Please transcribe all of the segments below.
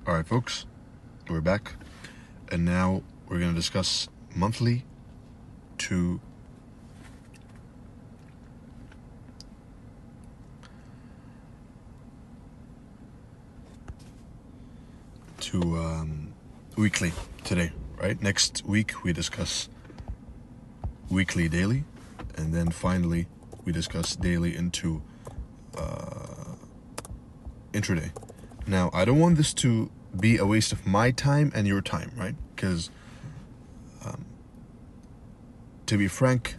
Alright folks, we're back, and now we're going to discuss monthly to weekly today, right? Next week we discuss weekly, daily, and then finally we discuss daily into intraday. Now, I don't want this to be a waste of my time and your time, right? Because, to be frank,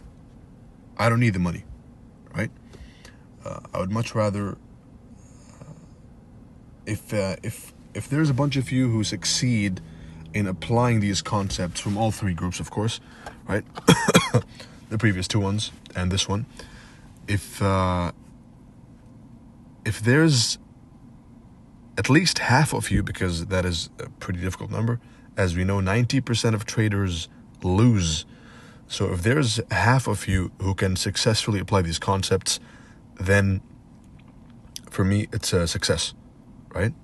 I don't need the money, right? I would much rather, if there's a bunch of you who succeed in applying these concepts from all three groups, of course, right? The previous two ones and this one. If there's at least half of you, because that is a pretty difficult number. As we know, 90% of traders lose. So if there's half of you who can successfully apply these concepts, then for me, it's a success, right?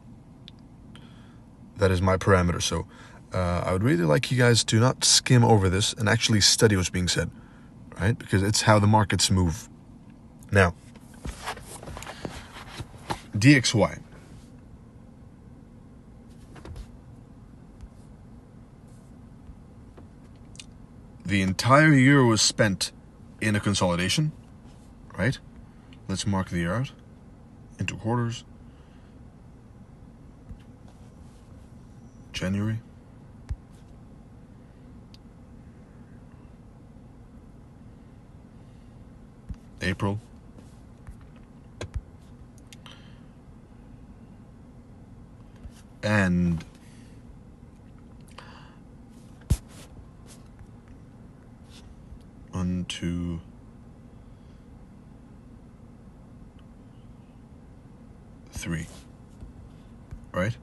That is my parameter. So I would really like you guys to not skim over this and actually study what's being said, right? Because it's how the markets move. Now, DXY. The entire year was spent in a consolidation, right? Let's mark the year out into quarters. January. April. And 1, 2, 3, right?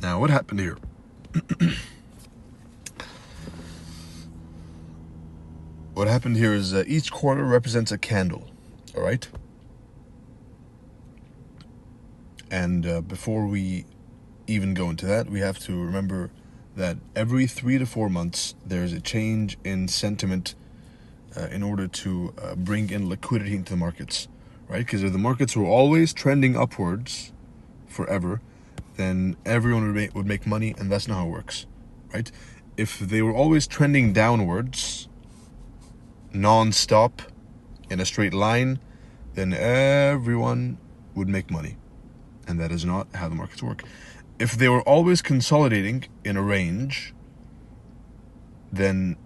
Now, what happened here? What happened here is each quarter represents a candle, all right? And before we even go into that, we have to remember that every 3 to 4 months, there's a change in sentiment in order to bring in liquidity into the markets, right? Because if the markets were always trending upwards forever, then everyone would make money, and that's not how it works, right? If they were always trending downwards, non-stop, in a straight line, then everyone would make money. And that is not how the markets work. If they were always consolidating in a range, then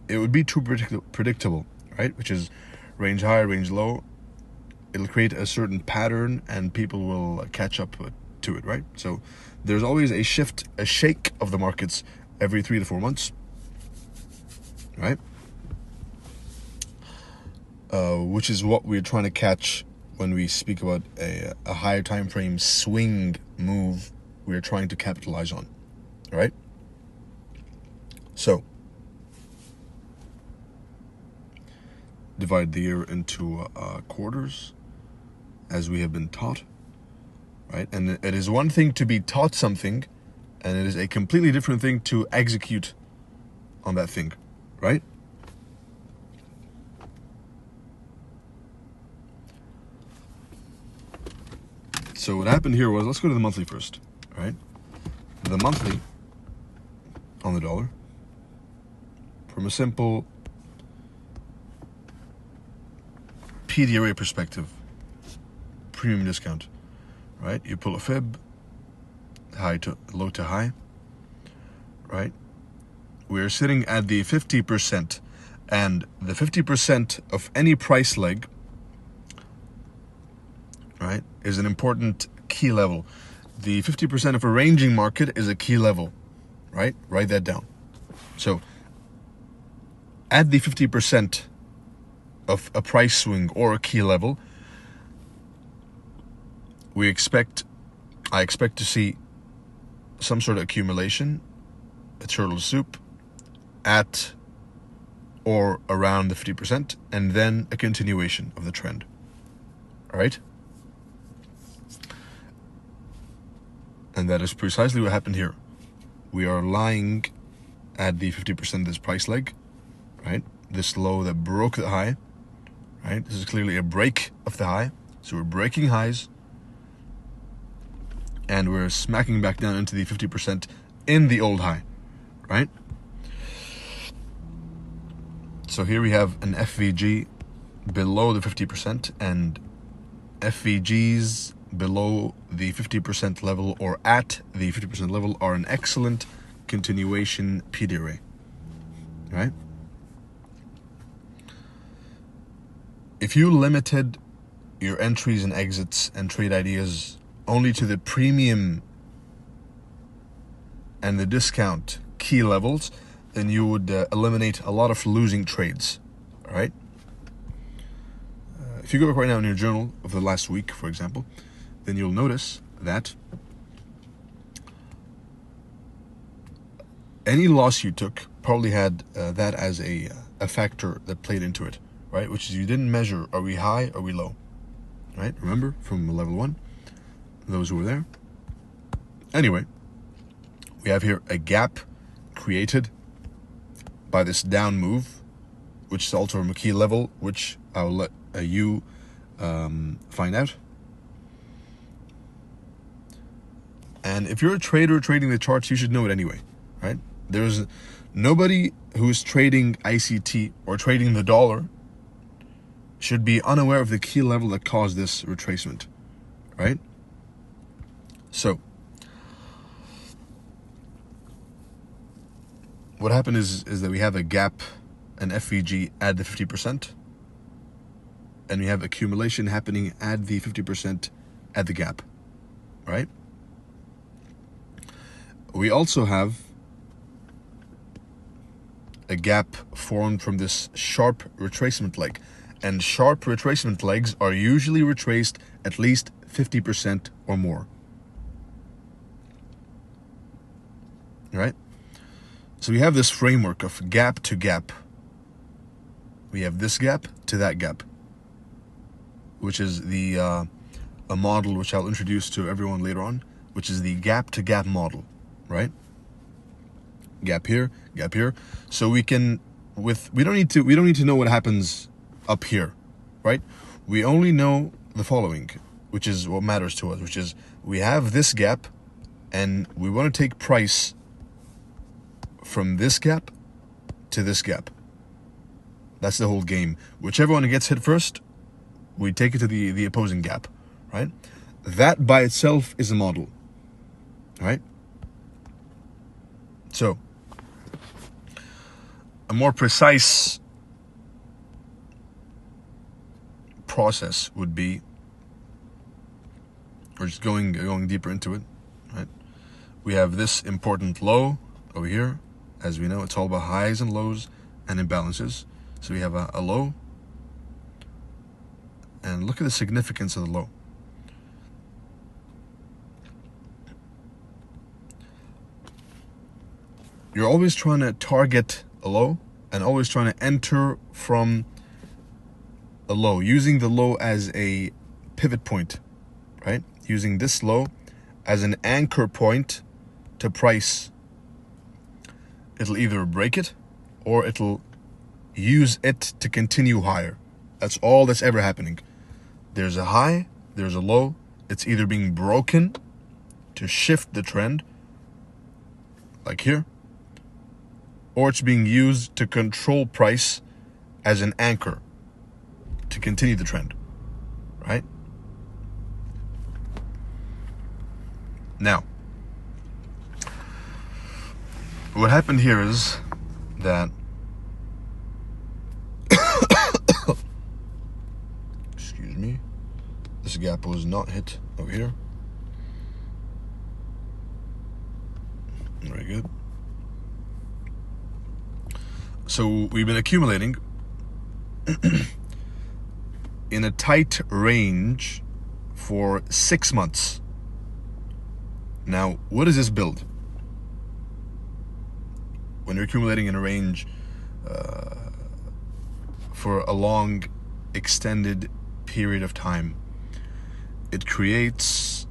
it would be too predictable, right? Which is range high, range low. It'll create a certain pattern and people will catch up to it, right? So there's always a shift, a shake of the markets every 3 to 4 months, right? Which is what we're trying to catch when we speak about a higher time frame swing move we're trying to capitalize on, right? So, divide the year into quarters, as we have been taught, right? And it is one thing to be taught something, and it is a completely different thing to execute on that thing, right? So what happened here was, let's go to the monthly first, right? The monthly on the dollar, from a simple PDRA perspective, premium discount, right? You pull a fib, low to high, right? We're sitting at the 50%, and the 50% of any price leg, right, is an important key level. The 50% of a ranging market is a key level, right? Write that down. So, at the 50% of a price swing or a key level, I expect to see some sort of accumulation, a turtle soup, at or around the 50%, and then a continuation of the trend, All right? And that is precisely what happened here. We are lying at the 50% of this price leg, right? This low that broke the high, right? This is clearly a break of the high. So we're breaking highs, and we're smacking back down into the 50% in the old high, right? So here we have an FVG below the 50%, and FVGs below the 50% level or at the 50% level are an excellent continuation PD array, right? If you limited your entries and exits and trade ideas only to the premium and the discount key levels, then you would eliminate a lot of losing trades, all right? If you go back right now in your journal of the last week, for example, then you'll notice that any loss you took probably had that as a factor that played into it, right? Which is you didn't measure, are we high, are we low, right? Remember from level 1, those who were there. Anyway, we have here a gap created by this down move, which is also from a key level, which I'll let you find out. And if you're a trader trading the charts, you should know it anyway, right? There's nobody who's trading ICT or trading the dollar should be unaware of the key level that caused this retracement, right? So what happened is that we have a gap, an FVG at the 50%, and we have accumulation happening at the 50% at the gap, right? We also have a gap formed from this sharp retracement leg, and sharp retracement legs are usually retraced at least 50% or more, right? So we have this framework of gap to gap. We have this gap to that gap, which is the a model which I'll introduce to everyone later on, which is the gap to gap model, right? Gap here, gap here. So we can we don't need to know what happens up here, right? We only know the following, which is what matters to us, which is we have this gap and we want to take price from this gap to this gap. That's the whole game. Whichever one gets hit first, we take it to the opposing gap, right? That by itself is a model, right? So a more precise process would be, we're just going deeper into it, right? We have this important low over here. As we know, it's all about highs and lows and imbalances. So we have a low, and look at the significance of the low. You're always trying to target a low and always trying to enter from a low, using the low as a pivot point, right? Using this low as an anchor point to price. It'll either break it or it'll use it to continue higher. That's all that's ever happening. There's a high, there's a low. It's either being broken to shift the trend, like here, or it's being used to control price as an anchor to continue the trend, right? Now, what happened here is that excuse me, this gap was not hit over here. Very good. So we've been accumulating in a tight range for 6 months. Now, what does this build? When you're accumulating in a range for a long, extended period of time, it creates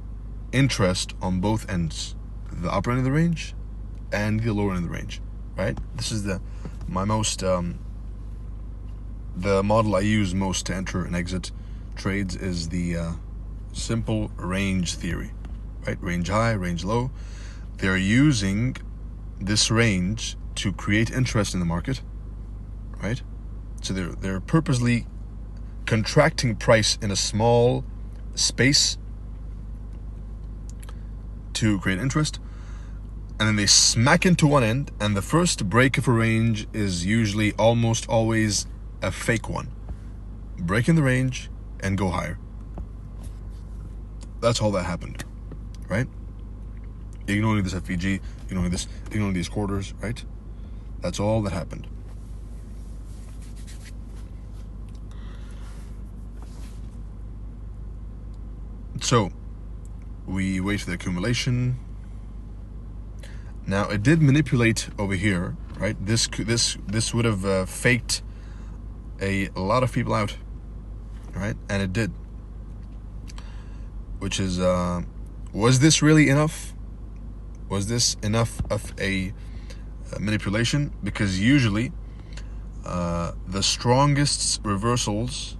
interest on both ends, the upper end of the range and the lower end of the range, right? This is the model I use most to enter and exit trades is the simple range theory, right? Range high, range low. They're using this range to create interest in the market, right? So they're purposely contracting price in a small space to create interest, and then they smack into one end, and the first break of a range is usually almost always a fake one. Break in the range and go higher. That's all that happened, right? Ignoring this FVG, ignoring these quarters, right? That's all that happened. So we wait for the accumulation. Now it did manipulate over here, right? This would have faked a lot of people out, right? And it did, which is was this really enough? Was this enough of a manipulation? Because usually the strongest reversals,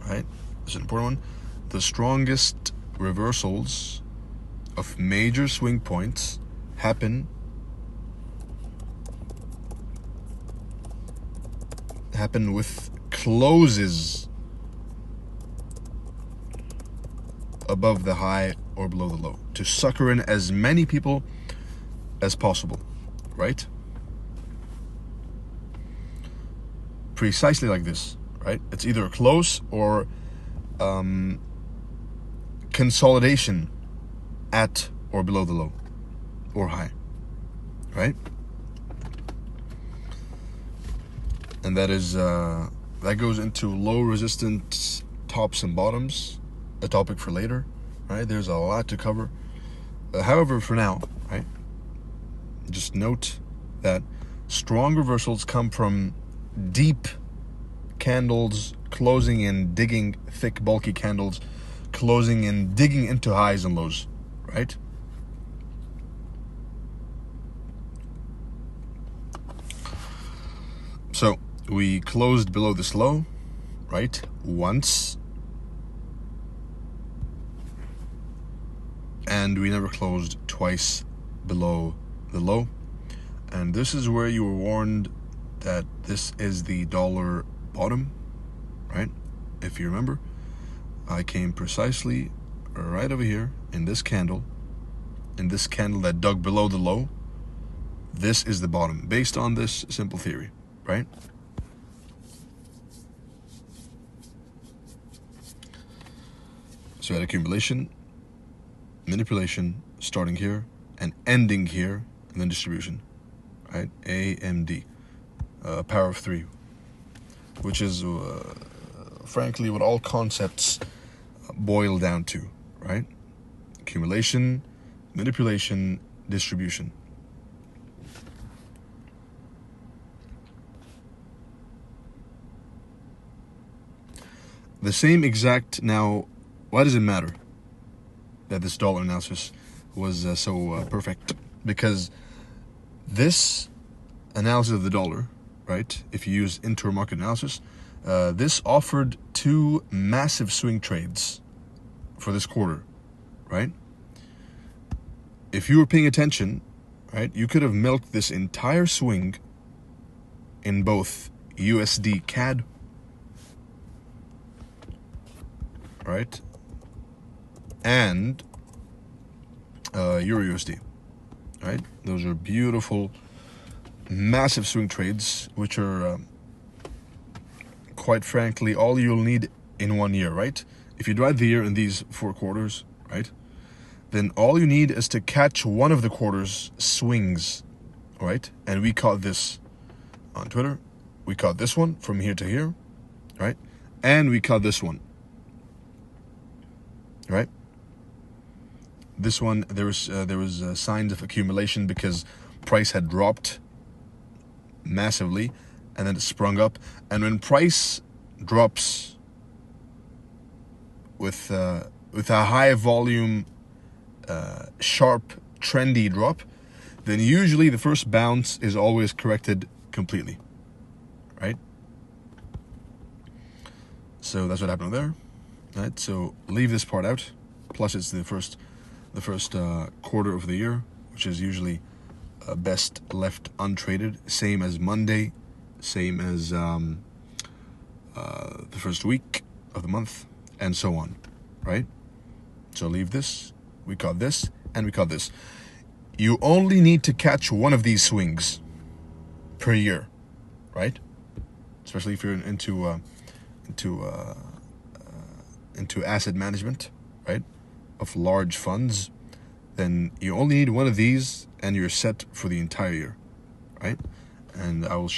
right? This is an important one. The strongest reversals of major swing points happen with closes above the high or below the low to sucker in as many people as possible, right? Precisely like this, right? It's either a close or consolidation at or below the low or high, right? And that is that goes into low resistance tops and bottoms, a topic for later, right? There's a lot to cover. However, for now, right, just note that strong reversals come from deep candles closing and digging, thick bulky candles closing and digging into highs and lows, right? So we closed below this low, right, once, and we never closed twice below the low. And this is where you were warned that this is the dollar bottom, right? If you remember, I came precisely right over here in this candle that dug below the low. This is the bottom based on this simple theory, right? So at accumulation, manipulation, starting here and ending here, and then distribution, right? AMD, power of 3, which is frankly what all concepts boil down to, right? Accumulation, manipulation, distribution. The same exact. Now, why does it matter that this dollar analysis was so perfect? Because this analysis of the dollar, right, if you use inter-market analysis, this offered 2 massive swing trades for this quarter, right? If you were paying attention, right, you could have milked this entire swing in both USD CAD, right, and Euro USD, right? Those are beautiful, massive swing trades, which are quite frankly all you'll need in 1 year, right? If you divide the year in these 4 quarters, right, then all you need is to catch one of the quarters swings, right? And we caught this on Twitter. We caught this one from here to here, right? And we caught this one, right? This one, there was signs of accumulation because price had dropped massively, and then it sprung up. And when price drops with with a high volume, sharp, trendy drop, then usually the first bounce is always corrected completely, right? So that's what happened there, right? So leave this part out. Plus, it's the first quarter of the year, which is usually best left untraded. Same as Monday, same as the first week of the month, and so on, right? So leave this. We caught this, and we caught this. You only need to catch one of these swings per year, right? Especially if you're into asset management, right, of large funds, then you only need one of these and you're set for the entire year, right? And I'll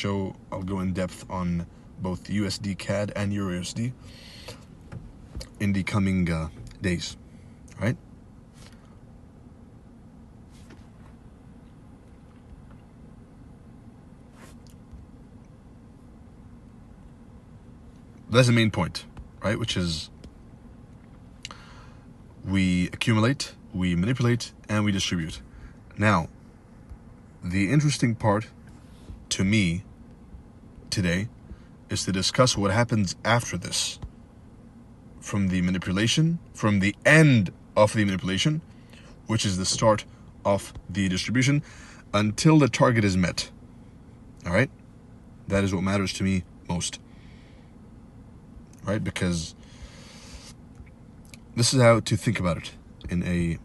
go in depth on both USD CAD and Euro USD in the coming days, right? That's the main point, right? Which is we accumulate, we manipulate, and we distribute. Now, the interesting part to me today is to discuss what happens after this. From the manipulation, from the end of the manipulation, which is the start of the distribution, until the target is met. All right? That is what matters to me most. Right? Because this is how to think about it in a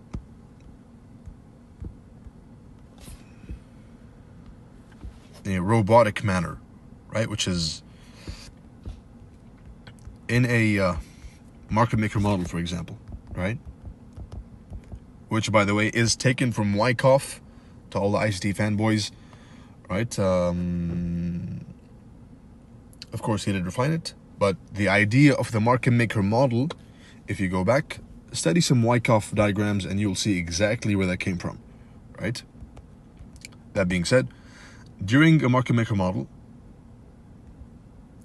robotic manner, right? Which is in a market maker model, for example, right? Which, by the way, is taken from Wyckoff to all the ICT fanboys, right? Of course, he did refine it, but the idea of the market maker model, if you go back, study some Wyckoff diagrams and you'll see exactly where that came from, right? That being said, during a market maker model,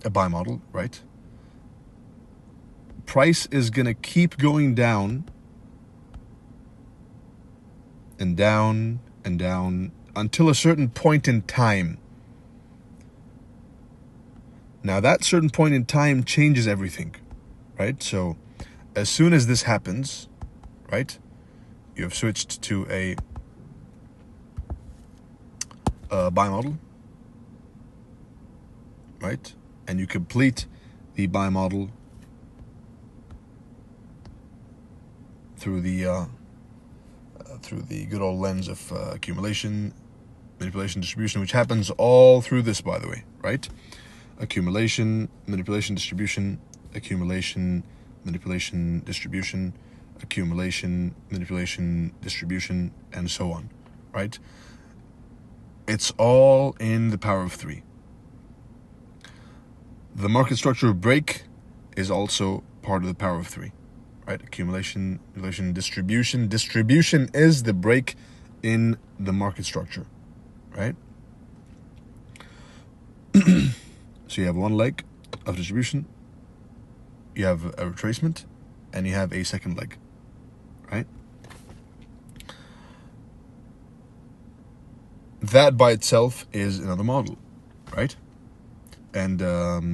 a buy model, right? Price is going to keep going down and down and down until a certain point in time. Now, that certain point in time changes everything, right? So as soon as this happens, right, you have switched to a buy model, right? And you complete the buy model through the good old lens of accumulation, manipulation, distribution, which happens all through this, by the way, right? Accumulation, manipulation, distribution, accumulation, manipulation, distribution, accumulation, manipulation, distribution, and so on, right? It's all in the power of 3. The market structure break is also part of the power of 3, right? Accumulation, manipulation, distribution. Distribution is the break in the market structure, right? So you have one leg of distribution, you have a retracement, and you have a second leg, right? That by itself is another model, right? And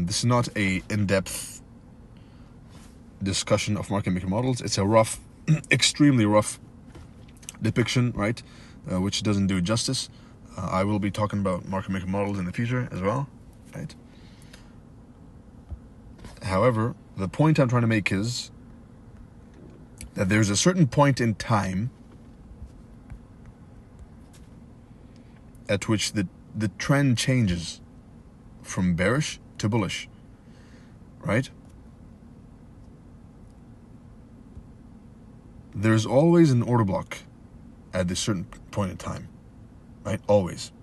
this is not a in-depth discussion of market maker models. It's a rough, extremely rough depiction, right? Which doesn't do it justice. I will be talking about market maker models in the future as well, right? However, the point I'm trying to make is that there's a certain point in time at which the trend changes from bearish to bullish, right? There's always an order block at this certain point in time, right? Always.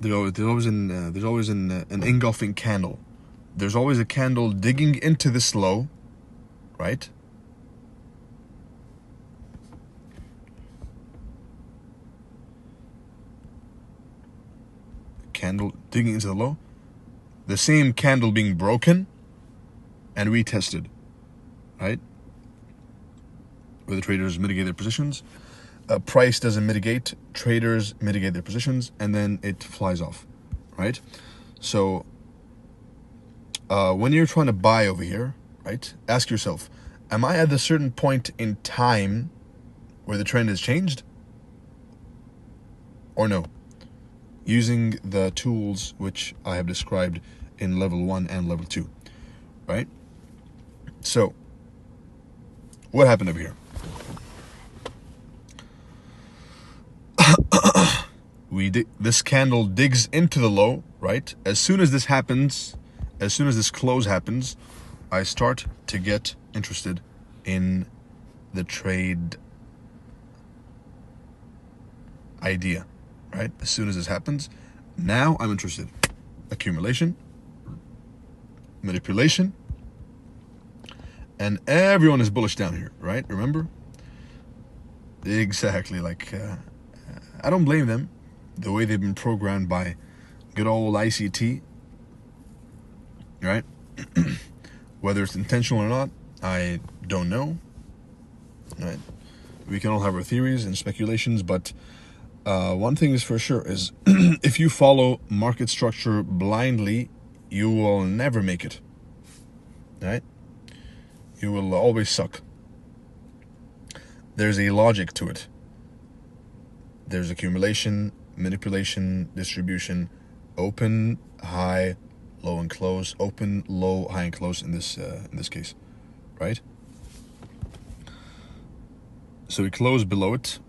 There's always an engulfing candle. There's always a candle digging into this low, right? Candle digging into the low. The same candle being broken and retested, right? Where the traders mitigate their positions. Price doesn't mitigate, traders mitigate their positions, and then it flies off, right? So when you're trying to buy over here, right, ask yourself, am I at a certain point in time where the trend has changed or no? Using the tools which I have described in level 1 and level 2, right? So what happened over here? This candle digs into the low, right? As soon as this happens, as soon as this close happens, I start to get interested in the trade idea, right? As soon as this happens, now I'm interested. Accumulation, manipulation, and everyone is bullish down here, right? Remember? Exactly. Like, I don't blame them. The way they've been programmed by good old ICT, right? Whether it's intentional or not, I don't know, right? We can all have our theories and speculations, but one thing is for sure is if you follow market structure blindly, you will never make it, right? You will always suck. There's a logic to it. There's accumulation, manipulation, distribution, open, high, low and close, open, low, high and close in this case, right? So we close below it,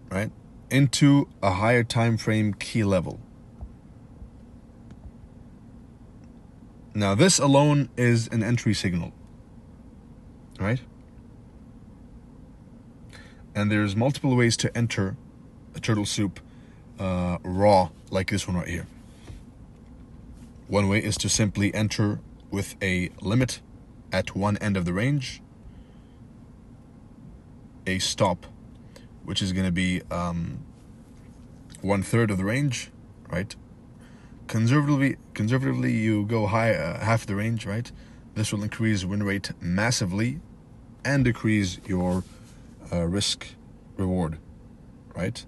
right, into a higher time frame key level. Now this alone is an entry signal, right? And there's multiple ways to enter a turtle soup raw, like this one right here. One way is to simply enter with a limit at one end of the range, a stop, which is going to be 1/3 of the range, right? Conservatively, you go high half the range, right? This will increase win rate massively and decrease your risk reward, right?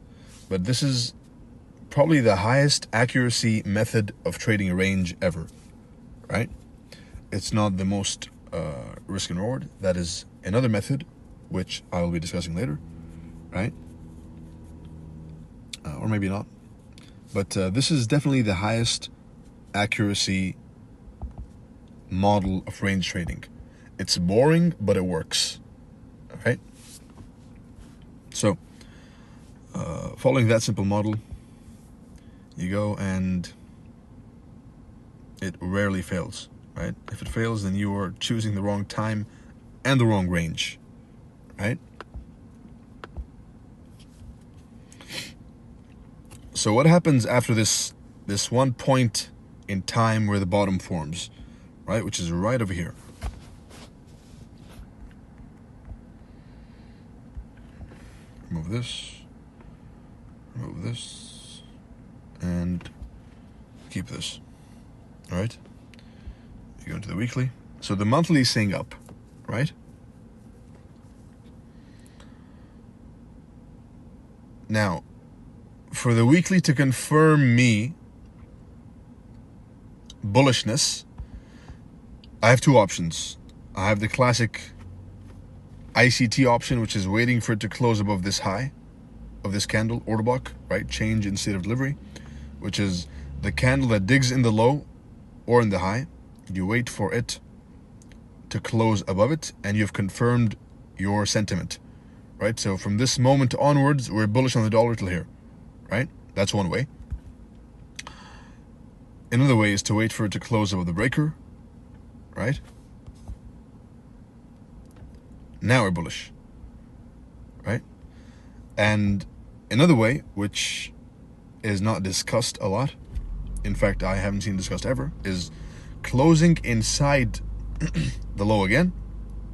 But this is probably the highest accuracy method of trading a range ever, right? It's not the most risk and reward. That is another method, which I will be discussing later, right? Or maybe not. But this is definitely the highest accuracy model of range trading. It's boring, but it works, all right? So, following that simple model, you go and it rarely fails, right? If it fails, then you are choosing the wrong time and the wrong range, right? So what happens after this one point in time where the bottom forms, right? Which is right over here. Remove this, and keep this, all right? You go into the weekly. So the monthly is staying up, right? Now, for the weekly to confirm me bullishness, I have two options. I have the classic ICT option, which is waiting for it to close above this high of this candle, order block, right? Change in state of delivery, which is the candle that digs in the low or in the high. You wait for it to close above it, and you've confirmed your sentiment, right? So from this moment onwards, we're bullish on the dollar till here, right? That's one way. Another way is to wait for it to close above the breaker, right? Now we're bullish, right? And another way, which is not discussed a lot, in fact, I haven't seen discussed ever, is closing inside the low again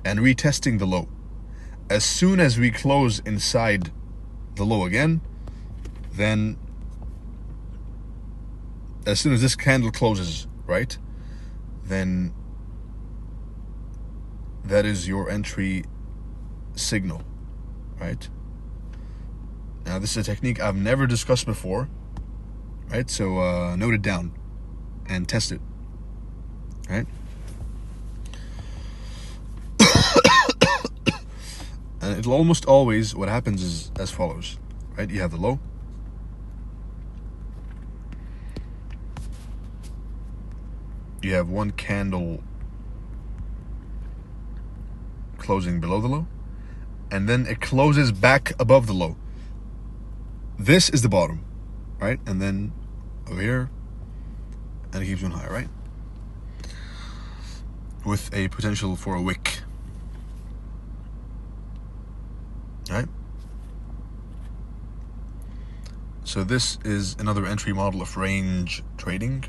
and retesting the low. As soon as we close inside the low again, then as soon as this candle closes, right, then that is your entry signal, right? Now this is a technique I've never discussed before, right? So note it down and test it, right? And it'll almost always, what happens is as follows, right? You have the low, you have one candle closing below the low, and then it closes back above the low. This is the bottom, right? And then over here, and it keeps going higher, right? With a potential for a wick, right? So this is another entry model of range trading.